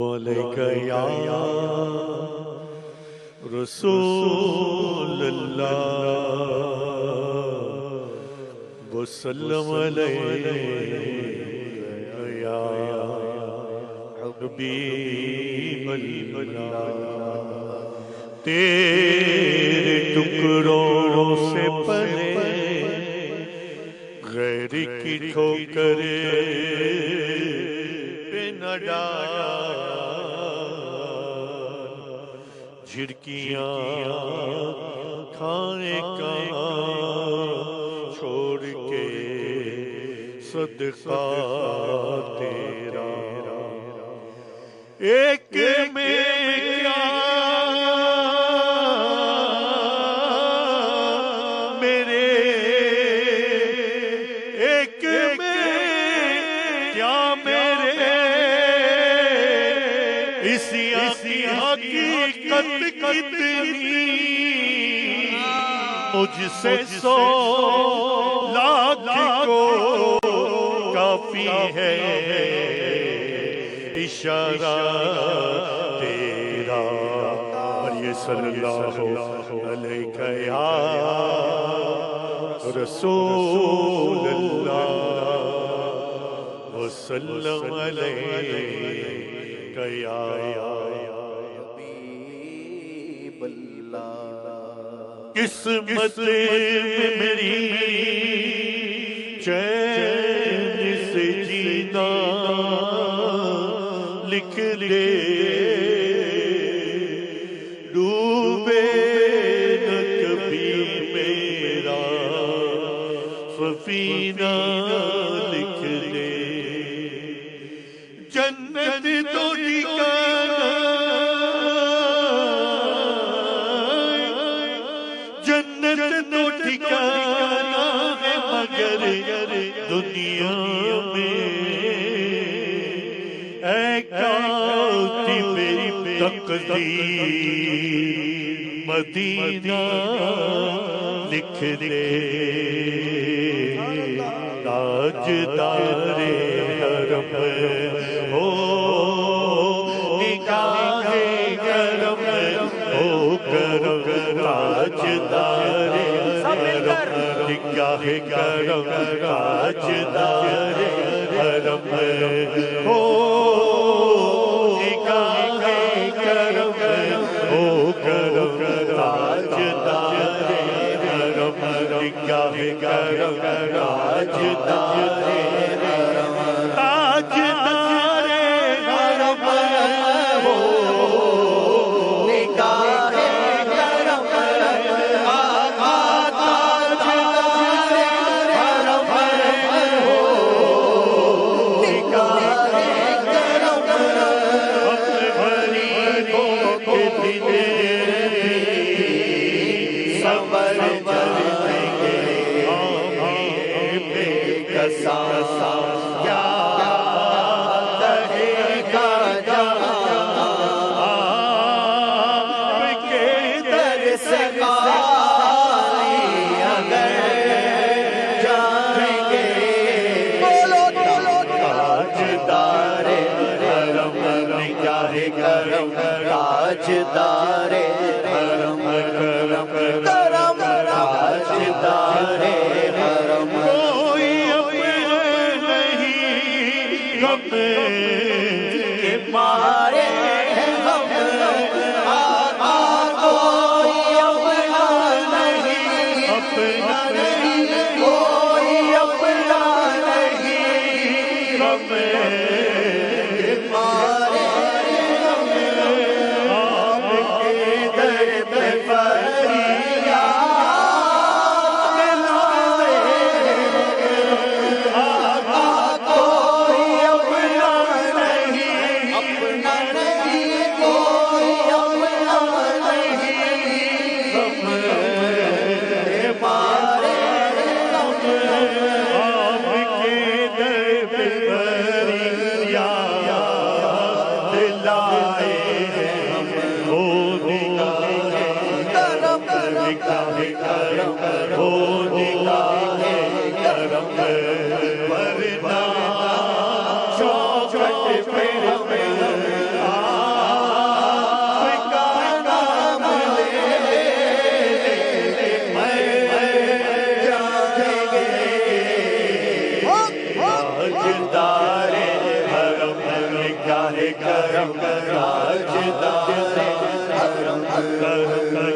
علیکہ یا رسول اللہ وسلم علیکہ یا حبیب اللہ تیرے ٹکڑوں سے پلے غیر کی ٹھوکر پہ نہ ڈال جھڑکیاں کھائیں کہاں چھوڑ کے صدقہ تیرا ایک میں کیا میرے ایک میں کیا میرے اسی حقیقت کتنی مجھ سے 100 لاکھ کو کافی ہے اشارہ تیرا اور یہ صلی اللہ علیہ یا رسول اللہ وسلم علیہ یا حبیب اللہ قسمت میں میری چین سے جینا لکھ دے ڈوبے نہ کبھی میرا سفینہ لکھ دے جنت تو ٹھکانا جنت تو ٹھکانا ہے مگر دنیا میں اے کاتب تقدیر مدینہ لکھ دے تاجدار حرم ہو نگاہ کرم ہو کرم تاجدار حرم نگاہ کرم تاجدار حرم ہو نگاہ کرم ہو کرم تاجدار حرم نگاہ کرم تاجدار حرم تاجدار حرم ہو نگاہ کرم تاجدار حرم ہو نگاہ کرم اپنے غریبوں کے دل صبر سا کیا رہے گا آپ کے در سے خالی اگر جائیں گے تاجدار حرم نگاہ کرم تاجدار حرم کرم کرم تاجدار حرم کے مارے ہم کوئی اپنا نہیں اپنا نہیں کوئی اپنا نہیں ہم کے مارے ہم آپ کے در پہ ورنہ چوکھٹ پہ ہمیں کرم تاجدار حرم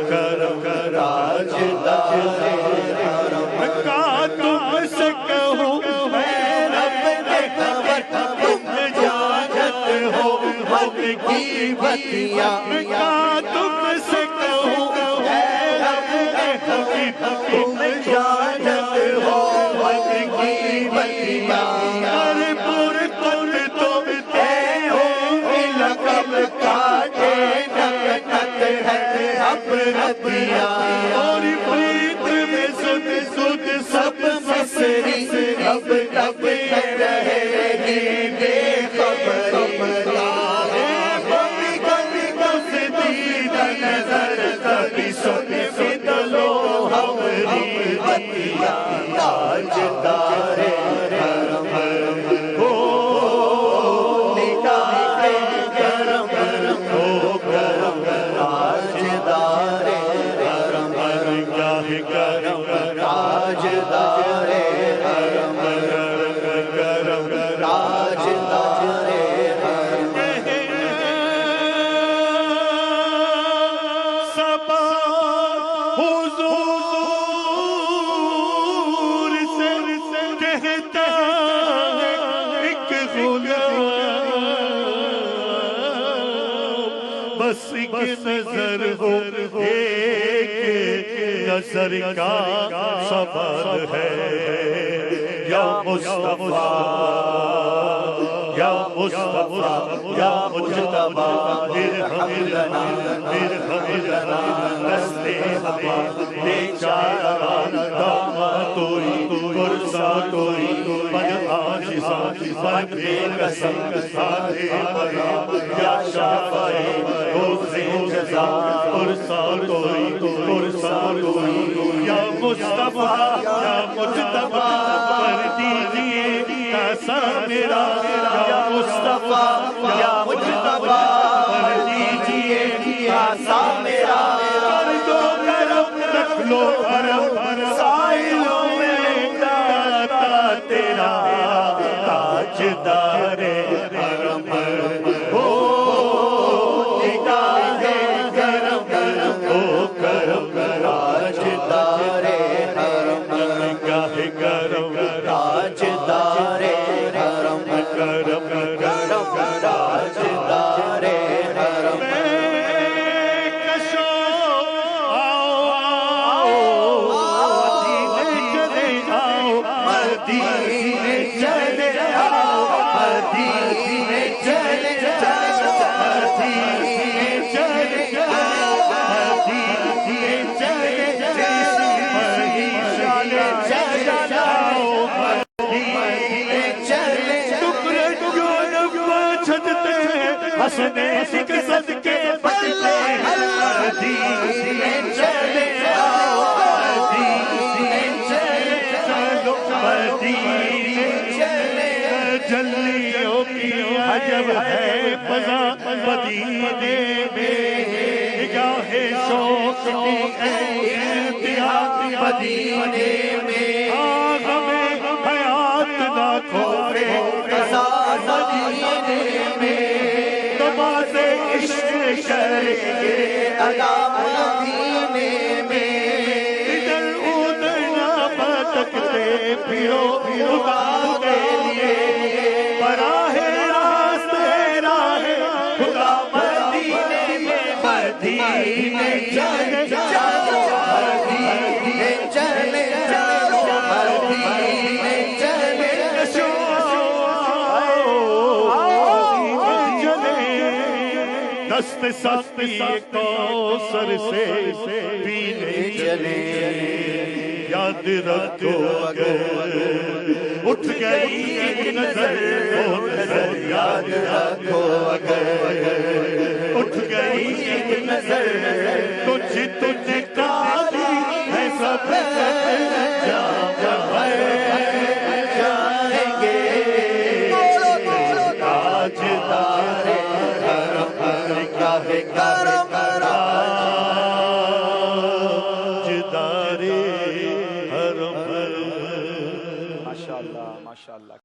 کرم تاجدار حرم کا تم سے کہوں اے رب نے خبر تم جانت ہو حق کی بتیاں کا تم سے کہوں اے رب نے خبر تم جانت ہو حق کی بتیاں پر تم اے ہو لقب کاٹے نقطت ہے اب رتیاں اور پریت میں سد سد سب مصری اب تب رہے گی بے خبر کبھی کبھی کس دید نظر کبھی سن بدلو ہمری بتیاں تاجدار حرم ہو نگاہ کرم ہو کرم تاجدار حرم نگاہ کرم تاجدار حرم کرم تاجدار حرم صبا حضور سے کہتا ایک غلام بس ایک نظر ہو ایک نظر کا صبر ہے یا مصطفیٰ یا مصطفیٰ یا مجتبی ارحم لنا دست ہوا بیچارہ دامتوئی پرساتوئی من عاجزاں من بے قسم سادے مرا یا شافعی روز جزا پرساتوئی یا مصطفیٰ یا مجتبی پر دیجئے کیسا میرا یا مصطفیٰ یا مجتبی پر دیجئے کیسا میرا کر دو کرم رکھ لو حرم سائلوں میں داتا تیرا تاجدار حرم ہو نگاہ کرم ہو کرم تاجدار حرم نگاہ کرم تاجدار حرم کرم تاجدار حرم کشو آؤ مدینے چلے آؤ مدینے چلے آؤ مدینے چلے آؤ مدینے چلے آؤ مدینے چلے جاؤ مدینے چلے ٹکڑے جو نغمہ چھجتے ہنسنے سکھ صدقے بچتے مدینے چلے آؤ مدینے چلے چلو مدینے چلے جلیوں کی عجب ہے فضا مدینے میں نگاہ شوق کی انتہا مدینے میں ہمیں حیات نہ کھوے قضا مدینے میں نماز عشق کریں ادا مدینے میں ادھر ادھر نہ بھٹکتے پھرو خدا کے لیے براہ راست راہ خدا مدینے میں مدینے چلے جاؤ مدینے چلے جاؤ مدینے چلے دست سستی کوثر سے پینے چلے یاد رکھو اگر اٹھ گئی ایک نظر وہ نظر یاد رکھو اگر اٹھ گئی ایک نظر تجھ کاری ہے سب جائیں گے تاجدار حرم نگاہ کرم تاجدار حرم ماشاءاللہ ماشاءاللہ